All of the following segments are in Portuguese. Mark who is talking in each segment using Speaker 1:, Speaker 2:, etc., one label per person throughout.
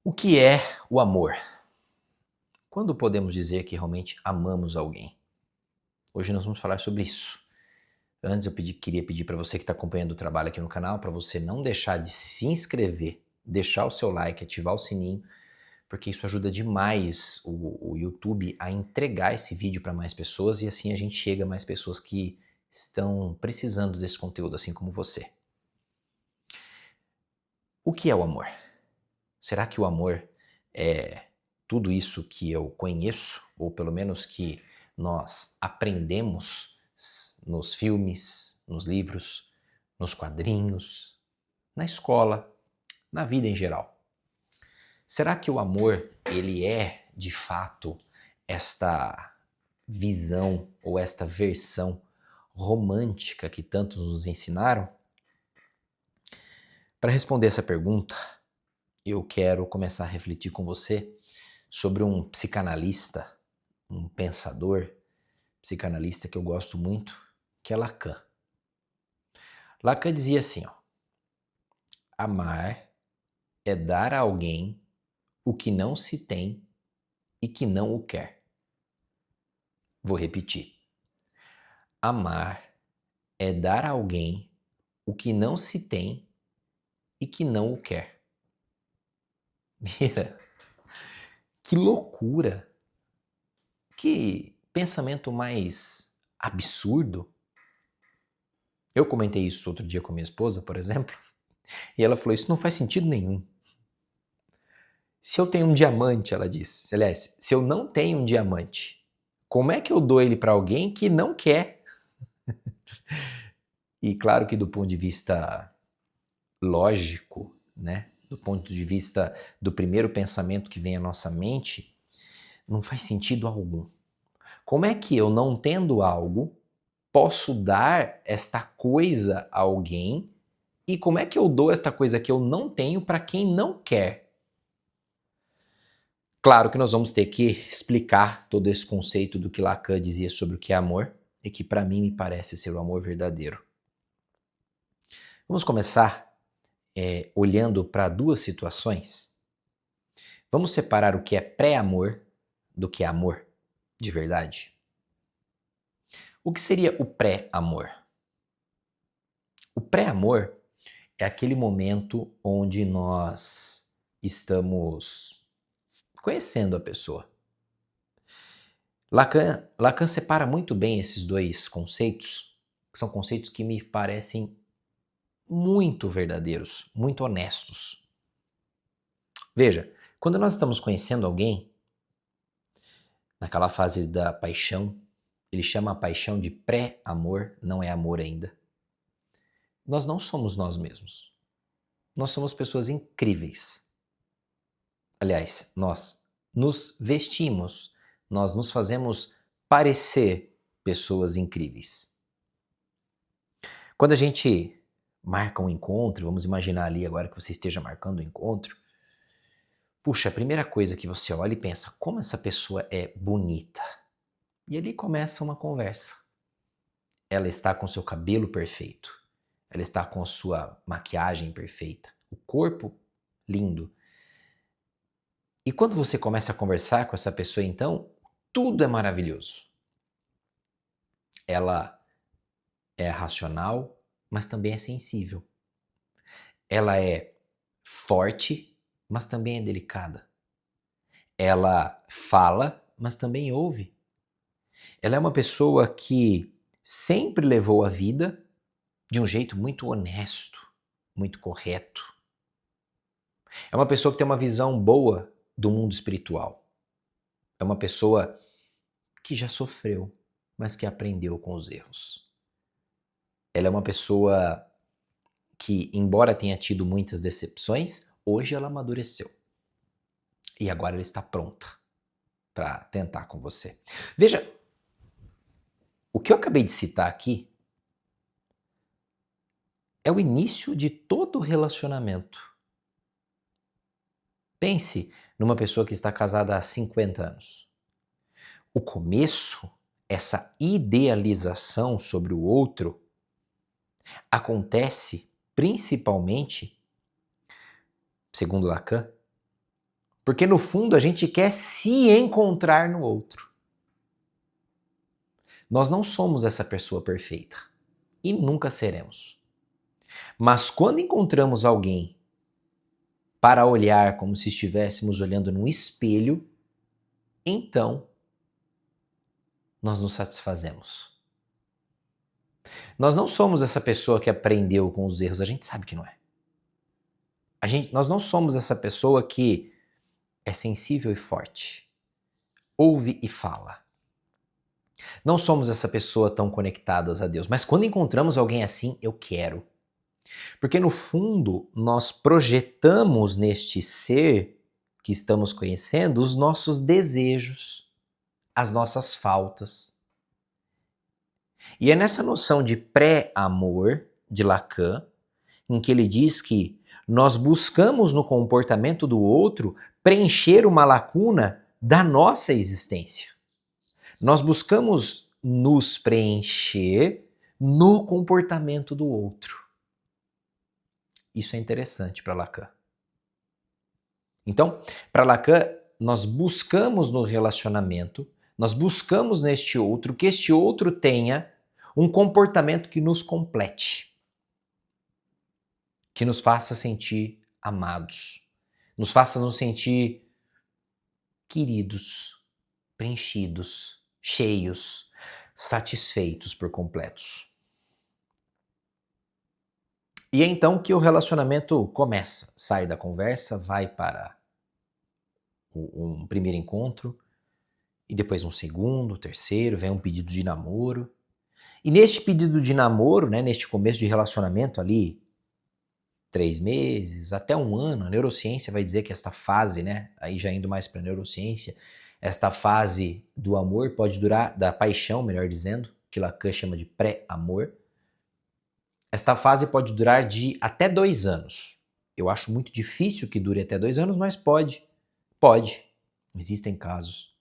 Speaker 1: O que é o amor? Quando podemos dizer que realmente amamos alguém? Hoje nós vamos falar sobre isso. Antes queria pedir para você que está acompanhando o trabalho aqui no canal, para você não deixar de se inscrever, deixar o seu like, ativar o sininho, porque isso ajuda demais o YouTube a entregar esse vídeo para mais pessoas e assim a gente chega a mais pessoas que estão precisando desse conteúdo, assim como você. O que é o amor? Será que o amor é tudo isso que eu conheço, ou pelo menos que nós aprendemos nos filmes, nos livros, nos quadrinhos, na escola, na vida em geral? Será que o amor, ele é, de fato, esta visão ou esta versão romântica que tantos nos ensinaram? Para responder essa pergunta, eu quero começar a refletir com você sobre um psicanalista, um pensador psicanalista que eu gosto muito, que é Lacan. Lacan dizia assim, ó: amar é dar a alguém o que não se tem e que não o quer. Vou repetir. Amar é dar a alguém o que não se tem e que não o quer. Mira, que loucura! Que pensamento mais absurdo! Eu comentei isso outro dia com minha esposa, por exemplo, e ela falou: isso não faz sentido nenhum. Se eu tenho um diamante, ela disse, aliás, se eu não tenho um diamante, como é que eu dou ele para alguém que não quer? E claro que do ponto de vista lógico, né, do ponto de vista do primeiro pensamento que vem à nossa mente, não faz sentido algum. Como é que eu, não tendo algo, posso dar esta coisa a alguém? E como é que eu dou esta coisa que eu não tenho para quem não quer? Claro que nós vamos ter que explicar todo esse conceito do que Lacan dizia sobre o que é amor e que para mim me parece ser o amor verdadeiro. Vamos começar olhando para duas situações. Vamos separar o que é pré-amor do que é amor de verdade. O que seria o pré-amor? O pré-amor é aquele momento onde nós estamos conhecendo a pessoa. Lacan separa muito bem esses dois conceitos, que são conceitos que me parecem muito verdadeiros, muito honestos. Veja, quando nós estamos conhecendo alguém, naquela fase da paixão, ele chama a paixão de pré-amor, não é amor ainda. Nós não somos nós mesmos. Nós somos pessoas incríveis. Aliás, nós nos vestimos, nós nos fazemos parecer pessoas incríveis. Quando a gente marca um encontro, vamos imaginar ali agora que você esteja marcando um encontro, puxa, a primeira coisa que você olha e pensa, como essa pessoa é bonita. E ali começa uma conversa. Ela está com seu cabelo perfeito, ela está com a sua maquiagem perfeita, o corpo lindo. E quando você começa a conversar com essa pessoa, então, tudo é maravilhoso. Ela é racional, mas também é sensível. Ela é forte, mas também é delicada. Ela fala, mas também ouve. Ela é uma pessoa que sempre levou a vida de um jeito muito honesto, muito correto. É uma pessoa que tem uma visão boa do mundo espiritual. É uma pessoa que já sofreu, mas que aprendeu com os erros. Ela é uma pessoa que, embora tenha tido muitas decepções, hoje ela amadureceu. E agora ela está pronta para tentar com você. Veja, o que eu acabei de citar aqui é o início de todo relacionamento. Pense numa pessoa que está casada há 50 anos. O começo, essa idealização sobre o outro, acontece principalmente, segundo Lacan, Porque no fundo a gente quer se encontrar no outro. Nós não somos essa pessoa perfeita e nunca seremos. Mas quando encontramos alguém para olhar como se estivéssemos olhando num espelho, então nós nos satisfazemos. Nós não somos essa pessoa que aprendeu com os erros, a gente sabe que não é. Nós não somos essa pessoa que é sensível e forte, ouve e fala. Não somos essa pessoa tão conectadas a Deus, mas quando encontramos alguém assim, eu quero. Porque no fundo, nós projetamos neste ser que estamos conhecendo os nossos desejos, as nossas faltas. E é nessa noção de pré-amor de Lacan, em que ele diz que nós buscamos no comportamento do outro preencher uma lacuna da nossa existência. Nós buscamos nos preencher no comportamento do outro. Isso é interessante para Lacan. Então, para Lacan, nós buscamos no relacionamento, nós buscamos neste outro que este outro tenha um comportamento que nos complete, que nos faça sentir amados, nos faça nos sentir queridos, preenchidos, cheios, satisfeitos por completos. E é então que o relacionamento começa, sai da conversa, vai para um primeiro encontro, e depois um segundo, terceiro, vem um pedido de namoro. E neste pedido de namoro, né, neste começo de relacionamento ali, 3 meses, até 1 ano, a neurociência vai dizer que esta fase, né, aí já indo mais para a neurociência, esta fase do amor pode durar, da paixão, melhor dizendo, que Lacan chama de pré-amor. Esta fase pode durar de até 2 anos. Eu acho muito difícil que dure até 2 anos, mas pode. Pode. Existem casos.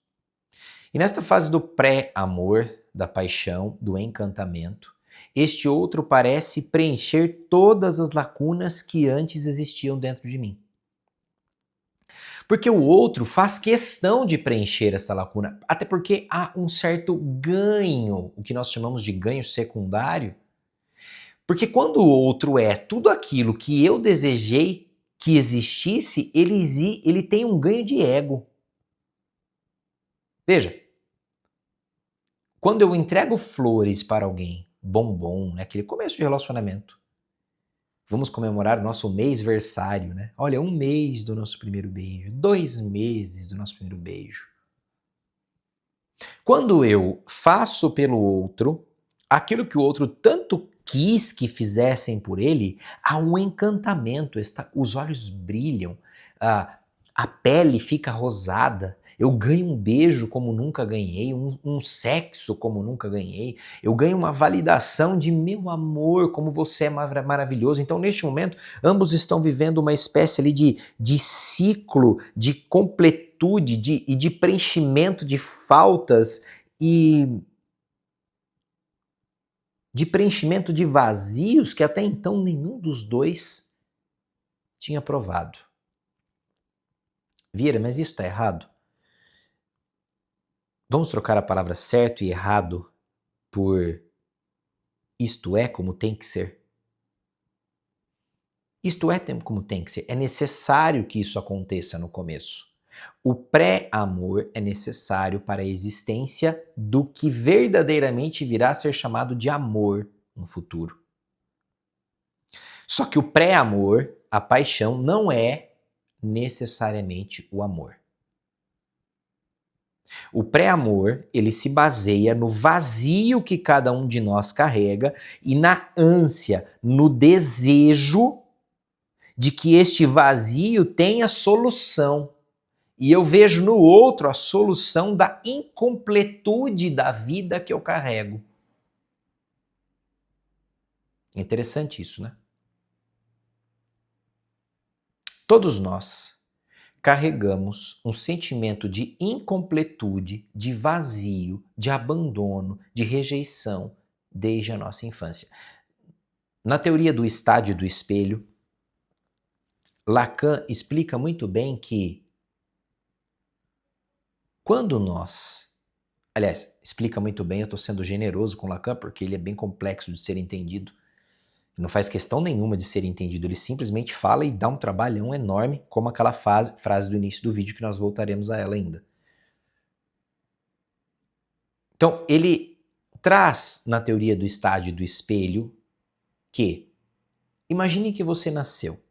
Speaker 1: E nesta fase do pré-amor, da paixão, do encantamento, este outro parece preencher todas as lacunas que antes existiam dentro de mim. Porque o outro faz questão de preencher essa lacuna, até porque há um certo ganho, o que nós chamamos de ganho secundário. Porque quando o outro é tudo aquilo que eu desejei que existisse, ele tem um ganho de ego. Veja, quando eu entrego flores para alguém, bombom, né, aquele começo de relacionamento, vamos comemorar o nosso mêsversário, né? Olha, 1 mês do nosso primeiro beijo, 2 meses do nosso primeiro beijo. Quando eu faço pelo outro aquilo que o outro tanto quis que fizessem por ele, há um encantamento, os olhos brilham, a pele fica rosada, eu ganho um beijo como nunca ganhei, um sexo como nunca ganhei, eu ganho uma validação de meu amor, como você é maravilhoso. Então, neste momento, ambos estão vivendo uma espécie ali de ciclo, de completude e de preenchimento de faltas e de preenchimento de vazios que até então nenhum dos dois tinha provado. Vieira, mas isso está errado? Vamos trocar a palavra certo e errado por isto é como tem que ser? Isto é como tem que ser. É necessário que isso aconteça no começo. O pré-amor é necessário para a existência do que verdadeiramente virá a ser chamado de amor no futuro. Só que o pré-amor, a paixão, não é necessariamente o amor. O pré-amor, ele se baseia no vazio que cada um de nós carrega e na ânsia, no desejo de que este vazio tenha solução. E eu vejo no outro a solução da incompletude da vida que eu carrego. Interessante isso, né? Todos nós carregamos um sentimento de incompletude, de vazio, de abandono, de rejeição desde a nossa infância. Na teoria do estádio do espelho, Lacan explica muito bem que Quando nós... Aliás, explica muito bem, eu estou sendo generoso com Lacan, porque ele é bem complexo de ser entendido. Não faz questão nenhuma de ser entendido, ele simplesmente fala e dá um trabalhão enorme, como aquela frase do início do vídeo, que nós voltaremos a ela ainda. Então, ele traz na teoria do estádio do espelho que, imagine que você nasceu.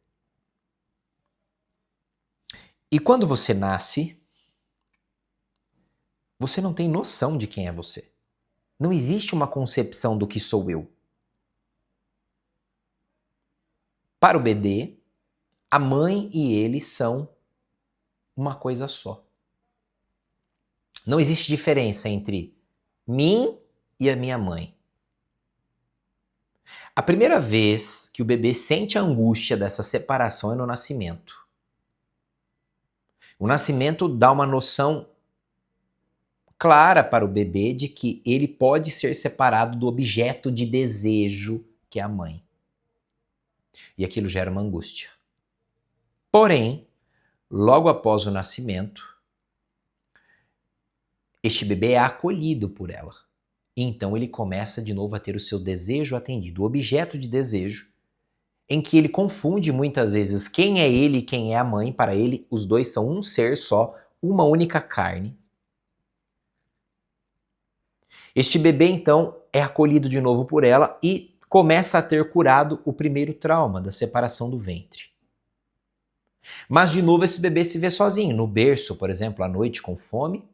Speaker 1: E quando você nasce, você não tem noção de quem é você. Não existe uma concepção do que sou eu. Para o bebê, a mãe e ele são uma coisa só. Não existe diferença entre mim e a minha mãe. A primeira vez que o bebê sente a angústia dessa separação é no nascimento. O nascimento dá uma noção clara para o bebê de que ele pode ser separado do objeto de desejo que é a mãe. E aquilo gera uma angústia. Porém, logo após o nascimento, este bebê é acolhido por ela. Então ele começa de novo a ter o seu desejo atendido, o objeto de desejo, em que ele confunde muitas vezes quem é ele e quem é a mãe. Para ele, os dois são um ser só, uma única carne. Este bebê, então, é acolhido de novo por ela e começa a ter curado o primeiro trauma da separação do ventre. Mas, de novo, esse bebê se vê sozinho, no berço, por exemplo, à noite com fome.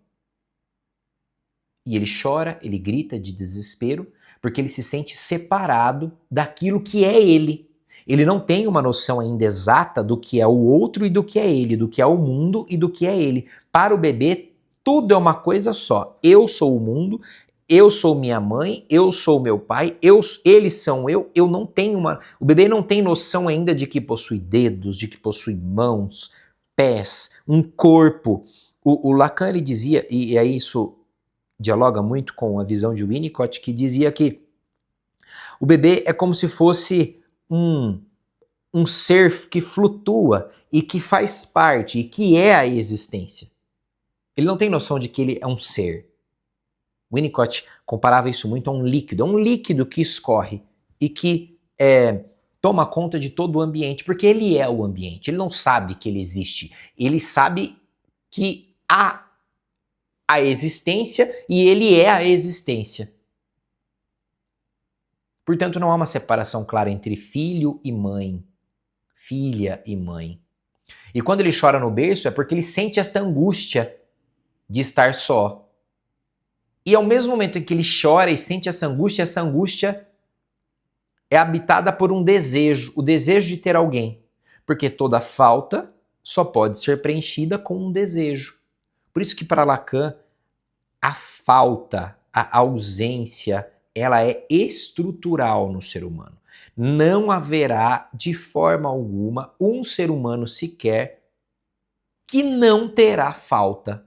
Speaker 1: E ele chora, ele grita de desespero, porque ele se sente separado daquilo que é ele. Ele não tem uma noção ainda exata do que é o outro e do que é ele, do que é o mundo e do que é ele. Para o bebê, tudo é uma coisa só. Eu sou o mundo, eu sou minha mãe, eu sou meu pai, eles são eu não tenho uma... O bebê não tem noção ainda de que possui dedos, de que possui mãos, pés, um corpo. O Lacan, ele dizia, e é isso... dialoga muito com a visão de Winnicott, que dizia que o bebê é como se fosse um ser que flutua e que faz parte e que é a existência. Ele não tem noção de que ele é um ser. Winnicott comparava isso muito a um líquido. É um líquido que escorre e que toma conta de todo o ambiente, porque ele é o ambiente. Ele não sabe que ele existe. Ele sabe que há a existência e ele é a existência. Portanto, não há uma separação clara entre filho e mãe, filha e mãe. E quando ele chora no berço é porque ele sente esta angústia de estar só. E ao mesmo momento em que ele chora e sente essa angústia é habitada por um desejo, o desejo de ter alguém. Porque toda falta só pode ser preenchida com um desejo. Por isso que para Lacan, a falta, a ausência, ela é estrutural no ser humano. Não haverá, de forma alguma, um ser humano sequer que não terá falta.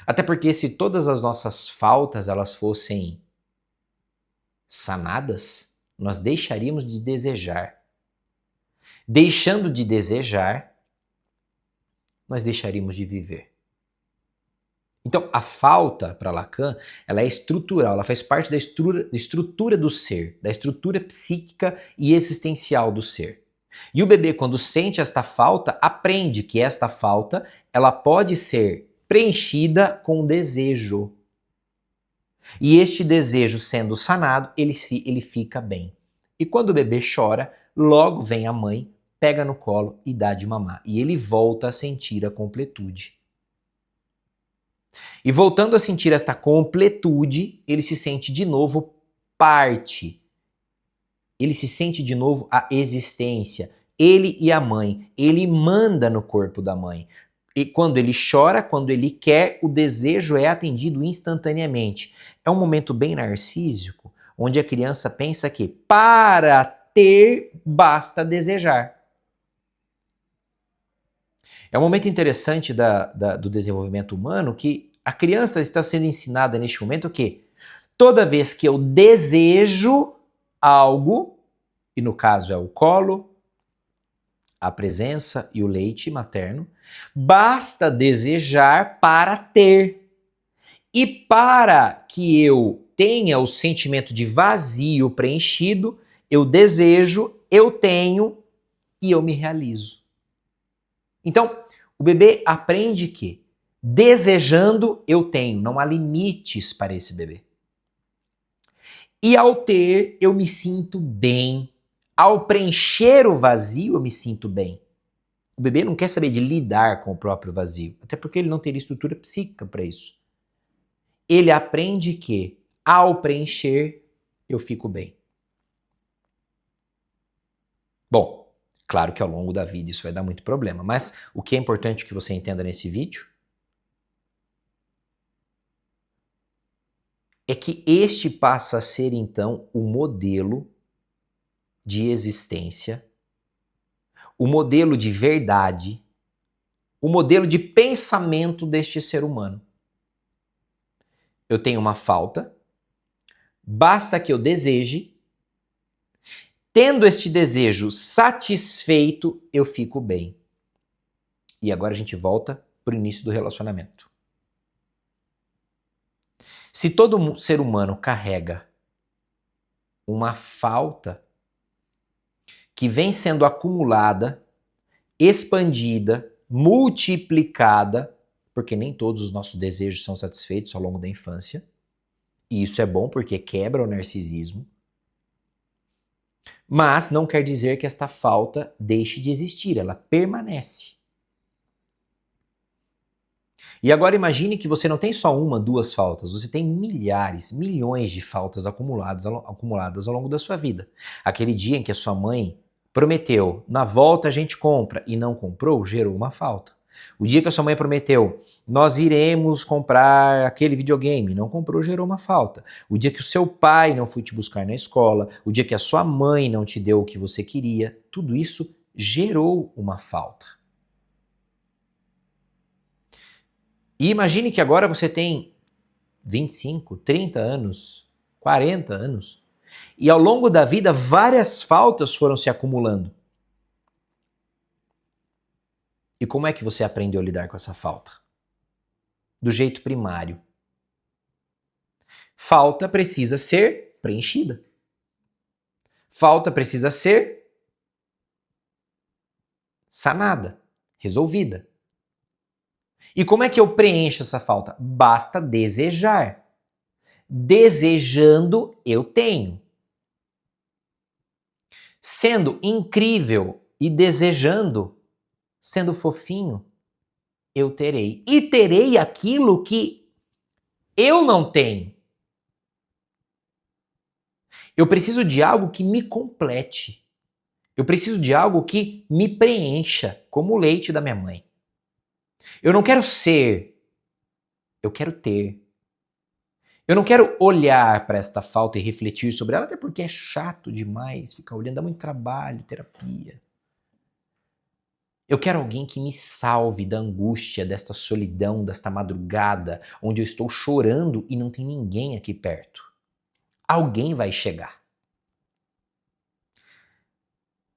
Speaker 1: Até porque se todas as nossas faltas elas fossem sanadas, nós deixaríamos de desejar. Deixando de desejar, nós deixaríamos de viver. Então, a falta, para Lacan, ela é estrutural, ela faz parte da estrutura do ser, da estrutura psíquica e existencial do ser. E o bebê, quando sente esta falta, aprende que esta falta ela pode ser preenchida com desejo. E este desejo sendo sanado, ele fica bem. E quando o bebê chora, logo vem a mãe, pega no colo e dá de mamar. E ele volta a sentir a completude. E voltando a sentir esta completude, ele se sente de novo parte. Ele se sente de novo a existência. Ele e a mãe. Ele manda no corpo da mãe. E quando ele chora, quando ele quer, o desejo é atendido instantaneamente. É um momento bem narcísico, onde a criança pensa que para ter, basta desejar. É um momento interessante do desenvolvimento humano que a criança está sendo ensinada neste momento que toda vez que eu desejo algo, e no caso é o colo, a presença e o leite materno, basta desejar para ter. E para que eu tenha o sentimento de vazio preenchido, eu desejo, eu tenho e eu me realizo. Então, o bebê aprende que desejando eu tenho, não há limites para esse bebê. E ao ter, eu me sinto bem. Ao preencher o vazio, eu me sinto bem. O bebê não quer saber de lidar com o próprio vazio, até porque ele não teria estrutura psíquica para isso. Ele aprende que, ao preencher, eu fico bem. Bom, claro que ao longo da vida isso vai dar muito problema, mas o que é importante que você entenda nesse vídeo é que este passa a ser então o modelo de existência, o modelo de verdade, o modelo de pensamento deste ser humano. Eu tenho uma falta, basta que eu deseje, tendo este desejo satisfeito, eu fico bem. E agora a gente volta para o início do relacionamento. Se todo ser humano carrega uma falta que vem sendo acumulada, expandida, multiplicada, porque nem todos os nossos desejos são satisfeitos ao longo da infância, e isso é bom porque quebra o narcisismo, mas não quer dizer que esta falta deixe de existir, ela permanece. E agora imagine que você não tem só uma, duas faltas, você tem milhares, milhões de faltas acumuladas ao longo da sua vida. Aquele dia em que a sua mãe prometeu, na volta a gente compra, e não comprou, gerou uma falta. O dia que a sua mãe prometeu, nós iremos comprar aquele videogame, não comprou, gerou uma falta. O dia que o seu pai não foi te buscar na escola, o dia que a sua mãe não te deu o que você queria, tudo isso gerou uma falta. E imagine que agora você tem 25, 30 anos, 40 anos, e ao longo da vida várias faltas foram se acumulando. E como é que você aprendeu a lidar com essa falta? Do jeito primário. Falta precisa ser preenchida. Falta precisa ser sanada, resolvida. E como é que eu preencho essa falta? Basta desejar. Desejando, eu tenho. Sendo incrível e desejando, sendo fofinho, eu terei. E terei aquilo que eu não tenho. Eu preciso de algo que me complete. Eu preciso de algo que me preencha, como o leite da minha mãe. Eu não quero ser, eu quero ter. Eu não quero olhar para esta falta e refletir sobre ela, até porque é chato demais ficar olhando, dá muito trabalho, terapia. Eu quero alguém que me salve da angústia, desta solidão, desta madrugada, onde eu estou chorando e não tem ninguém aqui perto. Alguém vai chegar.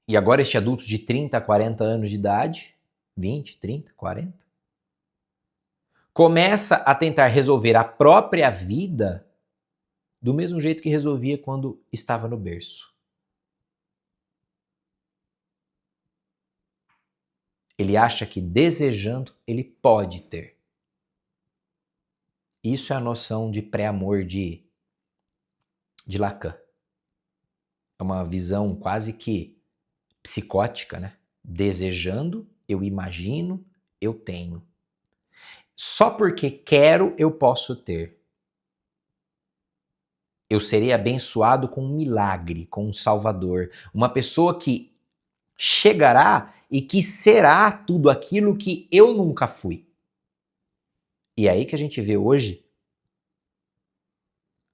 Speaker 1: E agora este adulto de 30, 40 anos de idade, 20, 30, 40, começa a tentar resolver a própria vida do mesmo jeito que resolvia quando estava no berço. Ele acha que desejando, ele pode ter. Isso é a noção de pré-amor de Lacan. É uma visão quase que psicótica, né? Desejando, eu imagino, eu tenho. Só porque quero, eu posso ter. Eu serei abençoado com um milagre, com um salvador. Uma pessoa que chegará e que será tudo aquilo que eu nunca fui. E é aí que a gente vê hoje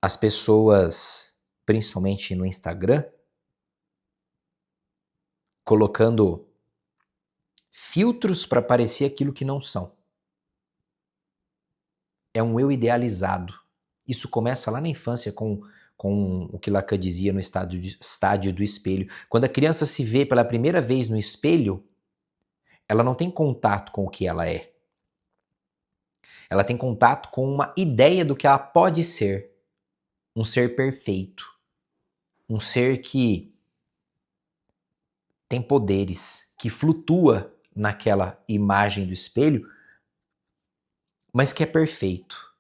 Speaker 1: as pessoas, principalmente no Instagram, colocando filtros para parecer aquilo que não são. É um eu idealizado. Isso começa lá na infância com o que Lacan dizia no estádio do espelho. Quando a criança se vê pela primeira vez no espelho, ela não tem contato com o que ela é. Ela tem contato com uma ideia do que ela pode ser. Um ser perfeito. Um ser que tem poderes, que flutua naquela imagem do espelho, mas que é perfeito.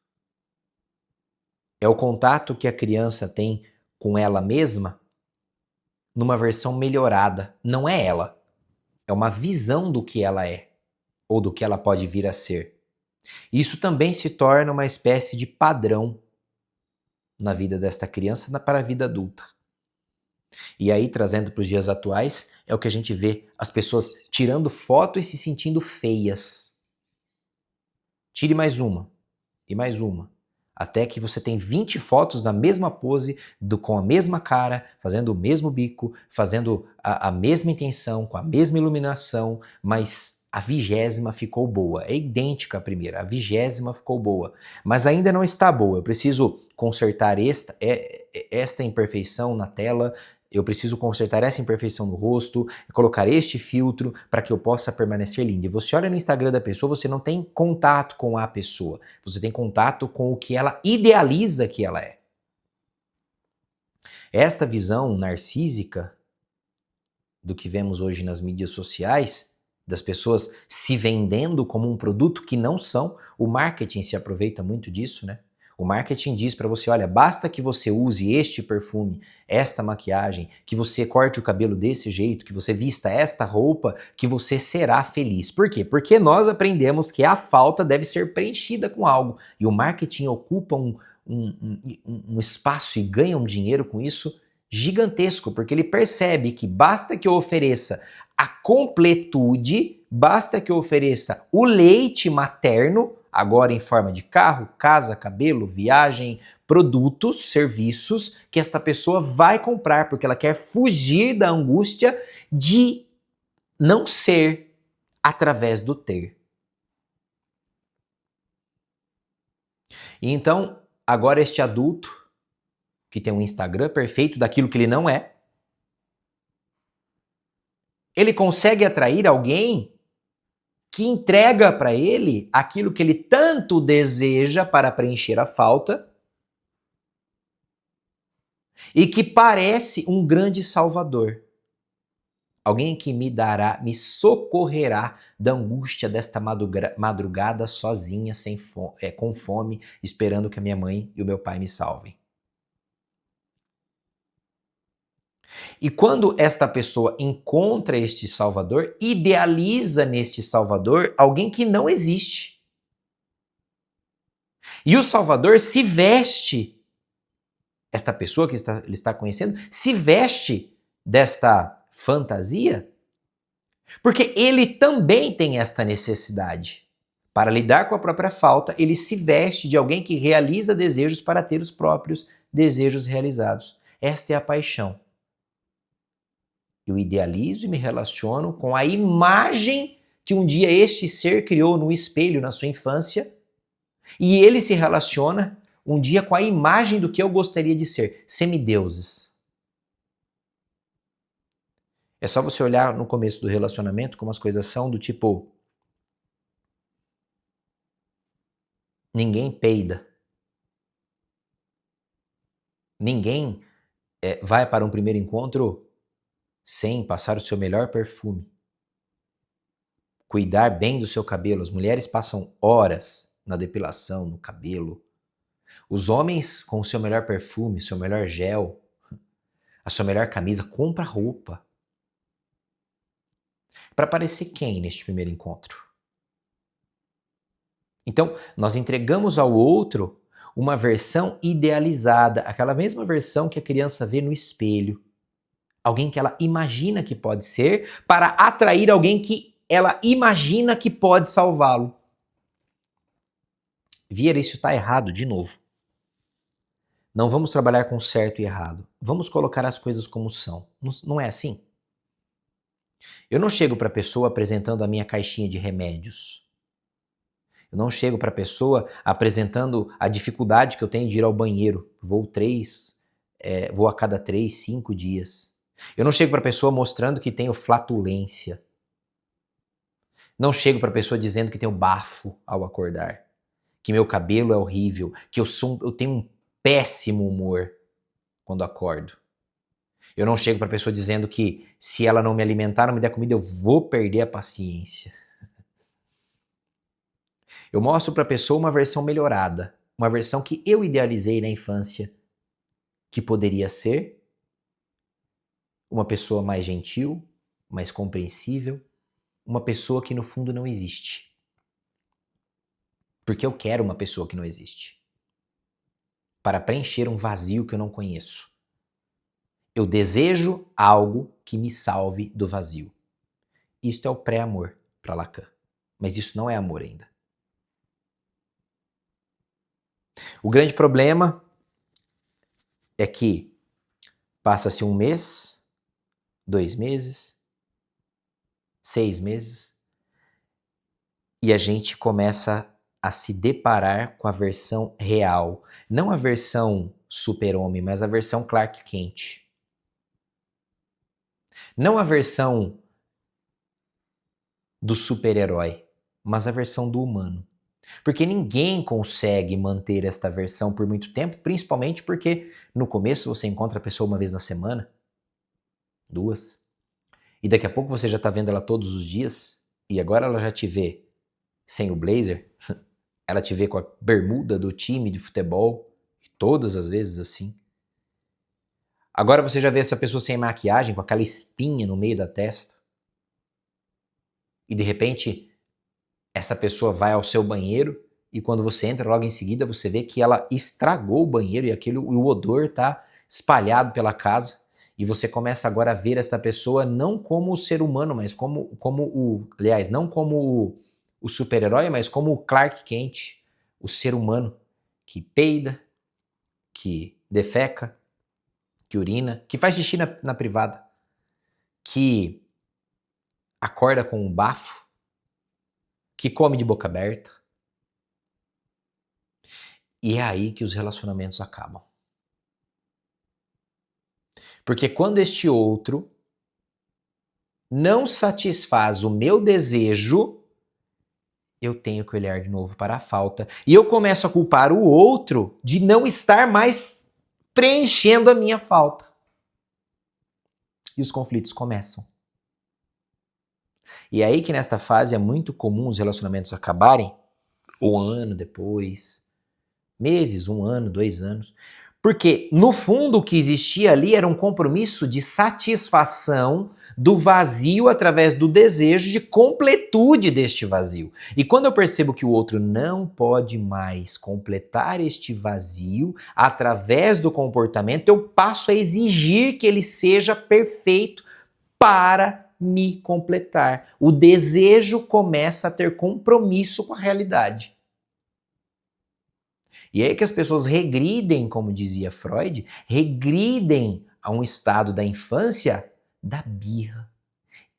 Speaker 1: É o contato que a criança tem com ela mesma numa versão melhorada. Não é ela. É uma visão do que ela é, ou do que ela pode vir a ser. Isso também se torna uma espécie de padrão na vida desta criança para a vida adulta. E aí, trazendo para os dias atuais, é o que a gente vê as pessoas tirando foto e se sentindo feias. Tire mais uma e mais uma. Até que você tem 20 fotos na mesma pose, com a mesma cara, fazendo o mesmo bico, fazendo a mesma intenção, com a mesma iluminação, mas a 20ª ficou boa. É idêntica à primeira, a 20ª ficou boa. Mas ainda não está boa. Eu preciso consertar esta imperfeição na tela, eu preciso consertar essa imperfeição no rosto, colocar este filtro para que eu possa permanecer linda. E você olha no Instagram da pessoa, você não tem contato com a pessoa. Você tem contato com o que ela idealiza que ela é. Esta visão narcísica do que vemos hoje nas mídias sociais, das pessoas se vendendo como um produto que não são, o marketing se aproveita muito disso, né? O marketing diz para você, olha, basta que você use este perfume, esta maquiagem, que você corte o cabelo desse jeito, que você vista esta roupa, que você será feliz. Por quê? Porque nós aprendemos que a falta deve ser preenchida com algo. E o marketing ocupa um espaço e ganha um dinheiro com isso gigantesco, porque ele percebe que basta que eu ofereça a completude, basta que eu ofereça o leite materno, agora em forma de carro, casa, cabelo, viagem, produtos, serviços, que esta pessoa vai comprar, porque ela quer fugir da angústia de não ser através do ter. E então, agora este adulto, que tem um Instagram perfeito daquilo que ele não é, ele consegue atrair alguém que entrega para ele aquilo que ele tanto deseja para preencher a falta e que parece um grande salvador. Alguém que me dará, me socorrerá da angústia desta madrugada sozinha, com fome, esperando que a minha mãe e o meu pai me salvem. E quando esta pessoa encontra este Salvador, idealiza neste Salvador alguém que não existe. E o Salvador se veste, esta pessoa que ele está conhecendo, se veste desta fantasia, porque ele também tem esta necessidade. Para lidar com a própria falta, ele se veste de alguém que realiza desejos para ter os próprios desejos realizados. Esta é a paixão. Eu idealizo e me relaciono com a imagem que um dia este ser criou no espelho na sua infância, e ele se relaciona um dia com a imagem do que eu gostaria de ser, semideuses. É só você olhar no começo do relacionamento como as coisas são, do tipo, ninguém peida. Ninguém vai para um primeiro encontro sem passar o seu melhor perfume. Cuidar bem do seu cabelo. As mulheres passam horas na depilação, no cabelo. Os homens com o seu melhor perfume, seu melhor gel, a sua melhor camisa, compra roupa. Para parecer quem neste primeiro encontro? Então, nós entregamos ao outro uma versão idealizada, aquela mesma versão que a criança vê no espelho. Alguém que ela imagina que pode ser, para atrair alguém que ela imagina que pode salvá-lo. Vieira, isso está errado de novo. Não vamos trabalhar com certo e errado. Vamos colocar as coisas como são. Não é assim? Eu não chego para a pessoa apresentando a minha caixinha de remédios. Eu não chego para a pessoa apresentando a dificuldade que eu tenho de ir ao banheiro. Vou a cada 3, 5 dias. Eu não chego para a pessoa mostrando que tenho flatulência. Não chego para a pessoa dizendo que tenho bafo ao acordar, que meu cabelo é horrível, que eu tenho um péssimo humor quando acordo. Eu não chego para a pessoa dizendo que se ela não me alimentar, não me der comida, eu vou perder a paciência. Eu mostro para a pessoa uma versão melhorada, uma versão que eu idealizei na infância, que poderia ser uma pessoa mais gentil, mais compreensível, uma pessoa que no fundo não existe. Porque eu quero uma pessoa que não existe. Para preencher um vazio que eu não conheço. Eu desejo algo que me salve do vazio. Isto é o pré-amor para Lacan. Mas isso não é amor ainda. O grande problema é que passa-se 1 mês, 2 meses, 6 meses, e a gente começa a se deparar com a versão real. Não a versão super-homem, mas a versão Clark Kent. Não a versão do super-herói, mas a versão do humano. Porque ninguém consegue manter esta versão por muito tempo, principalmente porque no começo você encontra a pessoa uma vez na semana, 2, e daqui a pouco você já está vendo ela todos os dias, e agora ela já te vê sem o blazer, ela te vê com a bermuda do time de futebol, todas as vezes assim. Agora você já vê essa pessoa sem maquiagem, com aquela espinha no meio da testa. E de repente, essa pessoa vai ao seu banheiro e quando você entra logo em seguida, você vê que ela estragou o banheiro e o odor está espalhado pela casa. E você começa agora a ver esta pessoa não como o ser humano, mas aliás, não como o super-herói, mas como o Clark Kent, o ser humano que peida, que defeca, que urina, que faz xixi na privada, que acorda com um bafo, que come de boca aberta. E é aí que os relacionamentos acabam. Porque quando este outro não satisfaz o meu desejo, eu tenho que olhar de novo para a falta. E eu começo a culpar o outro de não estar mais preenchendo a minha falta. E os conflitos começam. E é aí que nesta fase é muito comum os relacionamentos acabarem, 1 ano depois, meses, 1 ano, 2 anos. Porque, no fundo, o que existia ali era um compromisso de satisfação do vazio através do desejo de completude deste vazio. E quando eu percebo que o outro não pode mais completar este vazio através do comportamento, eu passo a exigir que ele seja perfeito para me completar. O desejo começa a ter compromisso com a realidade. E é aí que as pessoas regridem, como dizia Freud, regridem a um estado da infância da birra.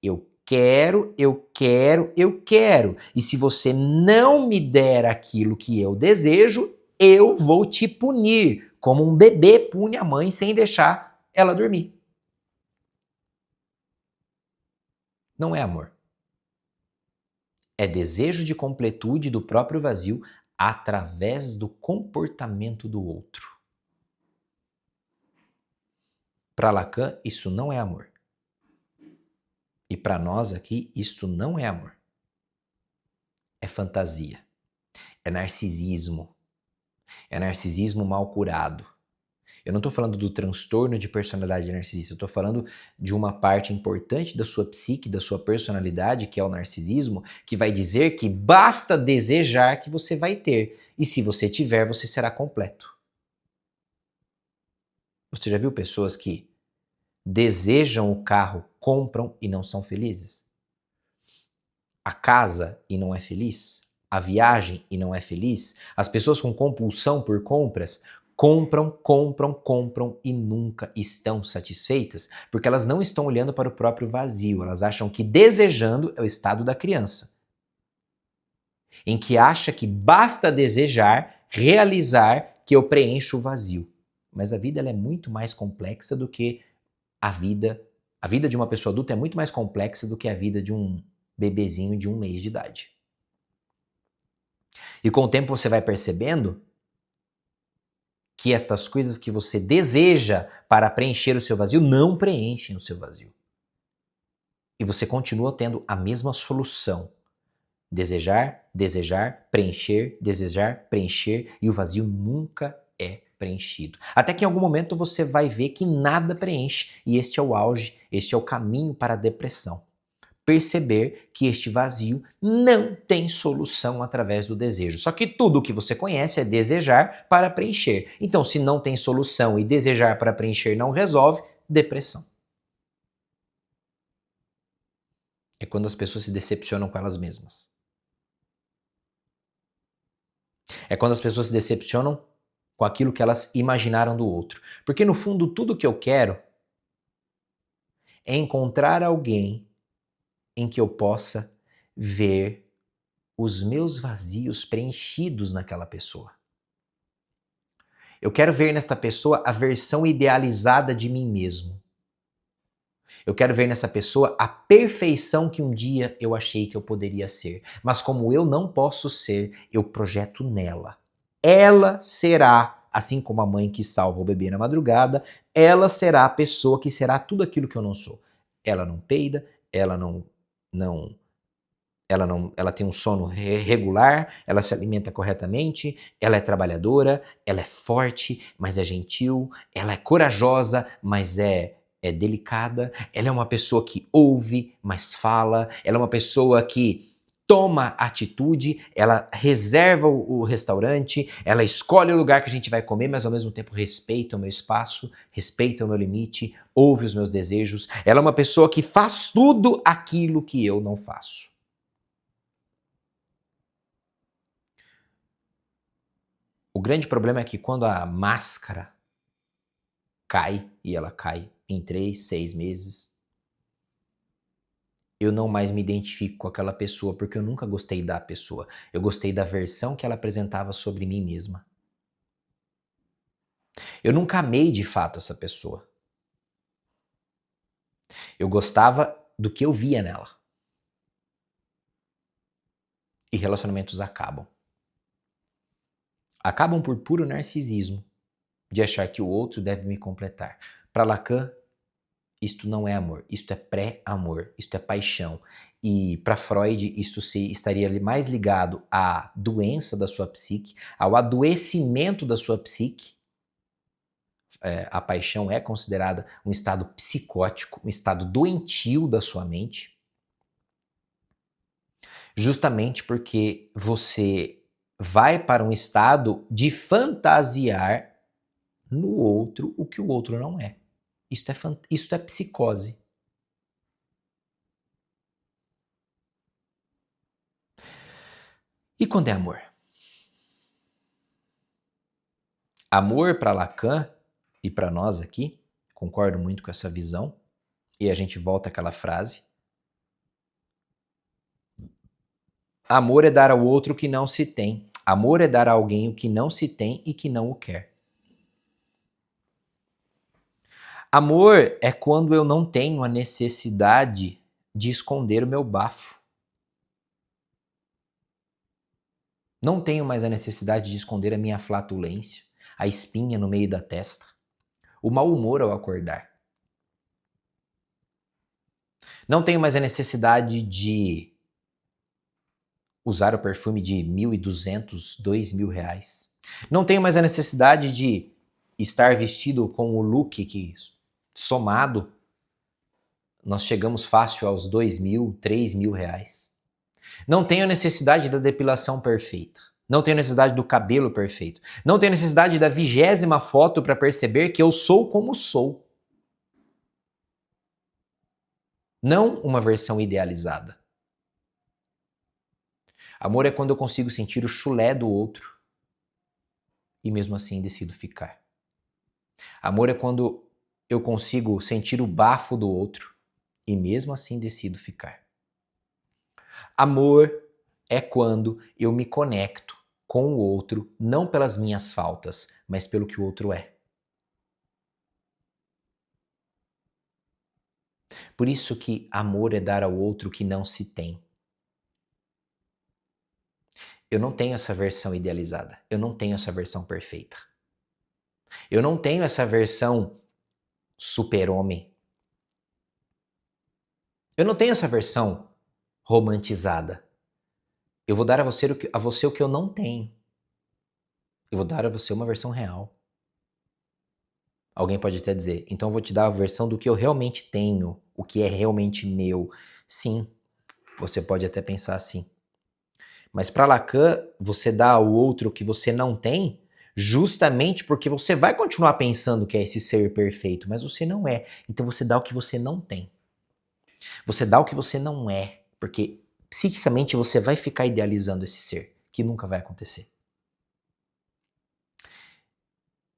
Speaker 1: Eu quero, eu quero, eu quero. E se você não me der aquilo que eu desejo, eu vou te punir, como um bebê pune a mãe sem deixar ela dormir. Não é amor. É desejo de completude do próprio vazio através do comportamento do outro. Para Lacan, isso não é amor. E para nós aqui, isto não é amor. É fantasia. É narcisismo. É narcisismo mal curado. Eu não estou falando do transtorno de personalidade narcisista, eu estou falando de uma parte importante da sua psique, da sua personalidade, que é o narcisismo, que vai dizer que basta desejar que você vai ter. E se você tiver, você será completo. Você já viu pessoas que desejam o carro, compram e não são felizes? A casa e não é feliz? A viagem e não é feliz? As pessoas com compulsão por compras compram, compram, compram e nunca estão satisfeitas, porque elas não estão olhando para o próprio vazio, elas acham que desejando é o estado da criança, em que acha que basta desejar, realizar, que eu preencho o vazio. Mas a vida ela é muito mais complexa do que a vida de uma pessoa adulta é muito mais complexa do que a vida de um bebezinho de 1 mês de idade. E com o tempo você vai percebendo que estas coisas que você deseja para preencher o seu vazio não preenchem o seu vazio. E você continua tendo a mesma solução. Desejar, desejar, preencher, e o vazio nunca é preenchido. Até que em algum momento você vai ver que nada preenche, e este é o auge, este é o caminho para a depressão. Perceber que este vazio não tem solução através do desejo. Só que tudo o que você conhece é desejar para preencher. Então, se não tem solução e desejar para preencher não resolve, depressão. É quando as pessoas se decepcionam com elas mesmas. É quando as pessoas se decepcionam com aquilo que elas imaginaram do outro. Porque no fundo, tudo que eu quero é encontrar alguém em que eu possa ver os meus vazios preenchidos naquela pessoa. Eu quero ver nesta pessoa a versão idealizada de mim mesmo. Eu quero ver nessa pessoa a perfeição que um dia eu achei que eu poderia ser. Mas como eu não posso ser, eu projeto nela. Ela será, assim como a mãe que salva o bebê na madrugada, ela será a pessoa que será tudo aquilo que eu não sou. Ela não peida, não ela tem um sono regular, ela se alimenta corretamente, ela é trabalhadora, ela é forte, mas é gentil, ela é corajosa, mas é delicada, ela é uma pessoa que ouve, mas fala, ela é uma pessoa que toma atitude, ela reserva o restaurante, ela escolhe o lugar que a gente vai comer, mas ao mesmo tempo respeita o meu espaço, respeita o meu limite, ouve os meus desejos. Ela é uma pessoa que faz tudo aquilo que eu não faço. O grande problema é que quando a máscara cai, e ela cai em 3, 6 meses, eu não mais me identifico com aquela pessoa, porque eu nunca gostei da pessoa. Eu gostei da versão que ela apresentava sobre mim mesma. Eu nunca amei de fato essa pessoa. Eu gostava do que eu via nela. E relacionamentos acabam. Acabam por puro narcisismo, de achar que o outro deve me completar. Para Lacan, isto não é amor, isto é pré-amor, isto é paixão. E para Freud, isto estaria mais ligado à doença da sua psique, ao adoecimento da sua psique. A paixão é considerada um estado psicótico, um estado doentio da sua mente, justamente porque você vai para um estado de fantasiar no outro o que o outro não é. Isto é psicose. E quando é amor? Amor para Lacan e para nós aqui, concordo muito com essa visão, e a gente volta àquela frase. Amor é dar ao outro o que não se tem. Amor é dar a alguém o que não se tem e que não o quer. Amor é quando eu não tenho a necessidade de esconder o meu bafo. Não tenho mais a necessidade de esconder a minha flatulência, a espinha no meio da testa, o mau humor ao acordar. Não tenho mais a necessidade de usar o perfume de 1.200, 2.000 reais. Não tenho mais a necessidade de estar vestido com o look que, somado, nós chegamos fácil aos 2.000, 3.000 reais. Não tenho a necessidade da depilação perfeita. Não tenho necessidade do cabelo perfeito. Não tenho necessidade da 20ª foto para perceber que eu sou como sou. Não uma versão idealizada. Amor é quando eu consigo sentir o chulé do outro e mesmo assim decido ficar. Amor é quando eu consigo sentir o bafo do outro e mesmo assim decido ficar. Amor é quando eu me conecto com o outro não pelas minhas faltas, mas pelo que o outro é. Por isso que amor é dar ao outro o que não se tem. Eu não tenho essa versão idealizada. Eu não tenho essa versão perfeita. Eu não tenho essa versão super-homem. Eu não tenho essa versão romantizada. Eu vou dar a você o que eu não tenho. Eu vou dar a você uma versão real. Alguém pode até dizer, então eu vou te dar a versão do que eu realmente tenho, o que é realmente meu. Sim, você pode até pensar assim. Mas para Lacan, você dá ao outro o que você não tem, justamente porque você vai continuar pensando que é esse ser perfeito, mas você não é. Então você dá o que você não tem. Você dá o que você não é, porque psiquicamente você vai ficar idealizando esse ser, que nunca vai acontecer.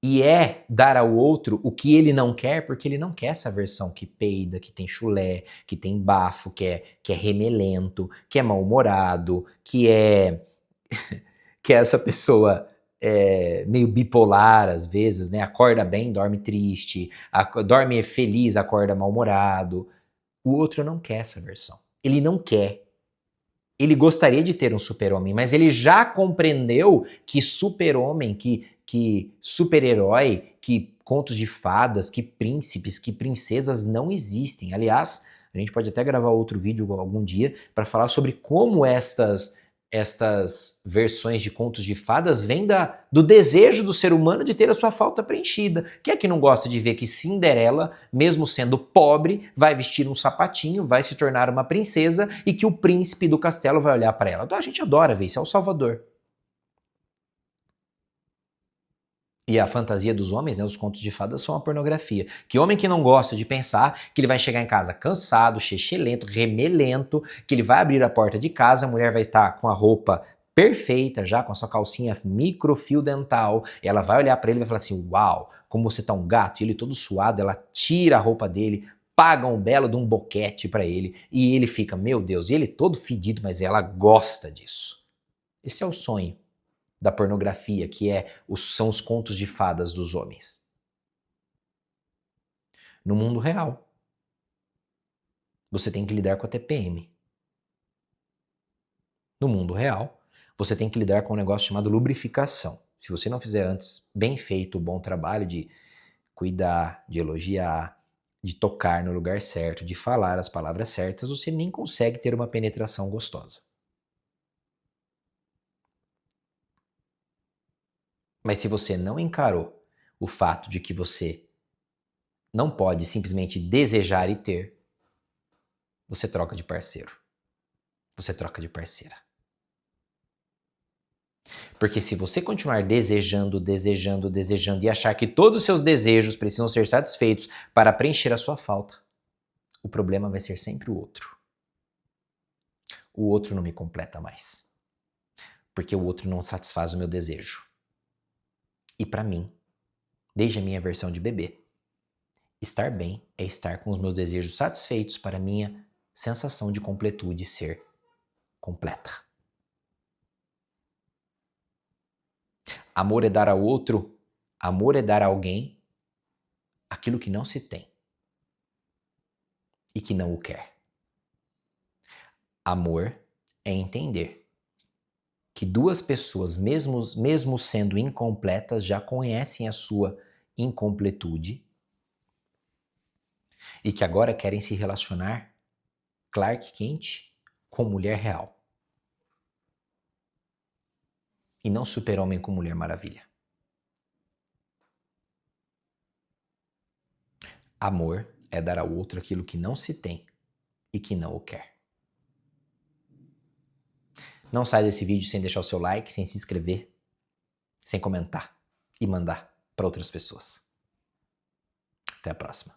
Speaker 1: E é dar ao outro o que ele não quer, porque ele não quer essa versão que peida, que tem chulé, que tem bafo, que é remelento, que é mal-humorado, que é essa pessoa meio bipolar às vezes, né? Acorda bem, dorme triste, dorme feliz, acorda mal-humorado. O outro não quer essa versão. Ele não quer. Ele gostaria de ter um super-homem, mas ele já compreendeu que super-homem, que super-herói, que contos de fadas, que príncipes, que princesas não existem. Aliás, a gente pode até gravar outro vídeo algum dia para falar sobre como estas versões de contos de fadas vêm do desejo do ser humano de ter a sua falta preenchida. Quem é que não gosta de ver que Cinderela, mesmo sendo pobre, vai vestir um sapatinho, vai se tornar uma princesa e que o príncipe do castelo vai olhar para ela? Então a gente adora ver isso, é o Salvador. E a fantasia dos homens, né, os contos de fadas, são a pornografia. Que homem que não gosta de pensar que ele vai chegar em casa cansado, chechelento, remelento, que ele vai abrir a porta de casa, a mulher vai estar com a roupa perfeita já, com a sua calcinha microfio dental, e ela vai olhar para ele e vai falar assim, uau, como você tá um gato, e ele todo suado, ela tira a roupa dele, paga um belo de um boquete para ele, e ele fica, meu Deus, e ele todo fedido, mas ela gosta disso. Esse é o sonho da pornografia, que são os contos de fadas dos homens. No mundo real, você tem que lidar com a TPM. No mundo real, você tem que lidar com um negócio chamado lubrificação. Se você não fizer antes bem feito o bom trabalho de cuidar, de elogiar, de tocar no lugar certo, de falar as palavras certas, você nem consegue ter uma penetração gostosa. Mas se você não encarou o fato de que você não pode simplesmente desejar e ter, você troca de parceiro. Você troca de parceira. Porque se você continuar desejando, desejando, desejando e achar que todos os seus desejos precisam ser satisfeitos para preencher a sua falta, o problema vai ser sempre o outro. O outro não me completa mais. Porque o outro não satisfaz o meu desejo. E para mim, desde a minha versão de bebê, estar bem é estar com os meus desejos satisfeitos para a minha sensação de completude ser completa. Amor é dar ao outro, amor é dar a alguém aquilo que não se tem e que não o quer. Amor é entender que duas pessoas, mesmo sendo incompletas, já conhecem a sua incompletude e que agora querem se relacionar Clark Kent com mulher real. E não super-homem com Mulher Maravilha. Amor é dar ao outro aquilo que não se tem e que não o quer. Não sai desse vídeo sem deixar o seu like, sem se inscrever, sem comentar e mandar para outras pessoas. Até a próxima.